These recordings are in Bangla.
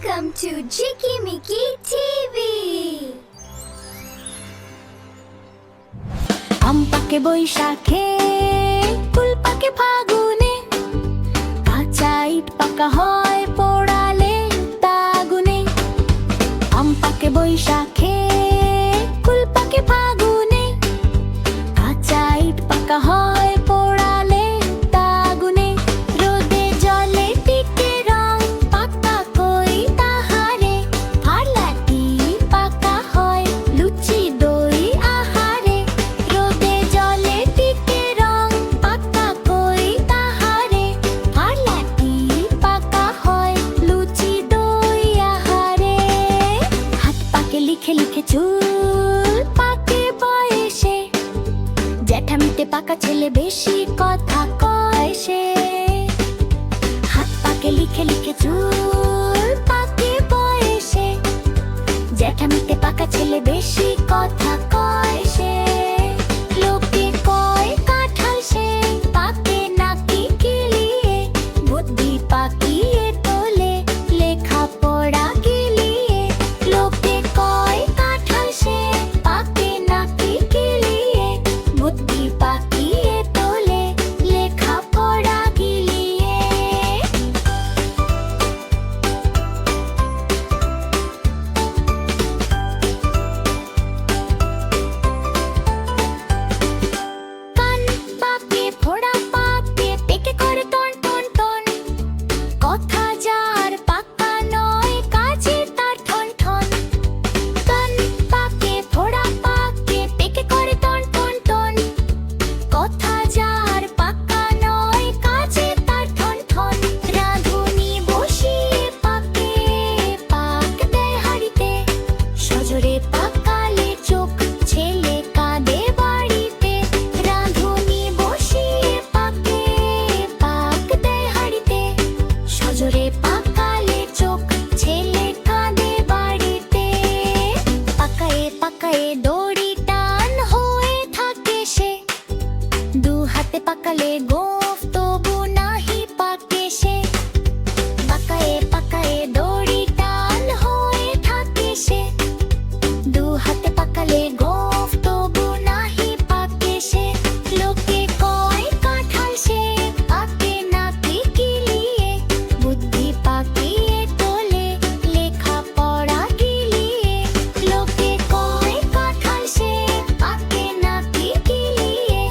Welcome to Jikimiki TV. আম পাকে বৈশাখে, কুল পাকে ফাগুনে, কাঁচা ইট পাকা হয় পোড়ালে তাগুনে। আম পাকে বৈশাখে, কুল পাকে ফাগুনে, কাঁচা ইট পাকা হয় পোড়ালে তাগুনে। রোদে জলে টিকে রং পাকা কই তাহারে, ফার্লাটি পাকা হয় লুচি দই আহারে। রোদে জলে টিকে রং পাকা কই তাহারে, ফার্লাটি পাকা হয় লুচি দই আহারে। হাত পাকে লিখে লিখে চুল পাকে বয়সে, জ্যাঠামিতে পাকা ছেলে বেশি কথা কয় সে। হাত পাকে লিখে লিখে চুল পাকে বয়সে, জ্যাঠামিতে পাকা ছেলে বেশি কথা কয় সে। লোকে কয় কাঁঠাল সে পাকে নাকি গিলিয়ে, বুদ্ধি পাকিয়ে তোলে লেখা পড়া গিলিয়ে। লোকে কয় কাঁঠাল সে পাকে নাকি গিলিয়ে, বুদ্ধি পাকিয়ে তোলে লেখা পড়া গিলিয়ে। কান পাকে ফোড়া পাকে পেকে করে টন টন টন, কথা যার পাকা নয় কাজে তার ঠন ঠন। কান পাকে ফোড়া পাকে পেকে করে টন টন টন, কথা যার পাকা নয় কাজে তার ঠন ঠন। রাঁধুনি বসিয়ে পাকে পাক দেয় হাঁড়িতে, সজোরে পাকালে চোখ ছেলে কাঁদে বাড়িতে। রাঁধুনি বসিয়ে পাকে পাক দেয় হাঁড়িতে, সজোরে পাকালে চোখ ছেলে কাঁদে বাড়িতে। পাকায়ে পাকায়ে দড়ি টান হয়ে থাকে সে, দু হাতে পাকালে গোঁফ তবু নাহি পাকে সে। পাকায়ে পাকায়ে দড়ি টান হয়ে থাকে সে, দু হাতে পাকালে গোঁফ তবু নাহি পাকে সে। লোকে কয় কাঁঠাল সে পাকে নাকি গিলিয়ে, বুদ্ধি পাকিয়ে তোলে লেখা পড়া গিলিয়ে। লোকে কয় কাঁঠাল সে পাকে নাকি গিলিয়ে,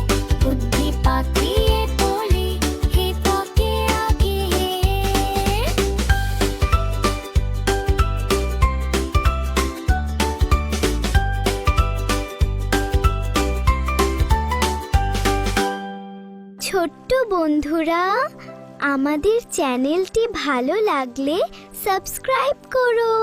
বুদ্ধি পাকিয়ে তোলে হে পাকে আগিয়ে। ছোট্ট বন্ধুরা, আমাদের চ্যানেলটি ভালো লাগলে সাবস্ক্রাইব করো।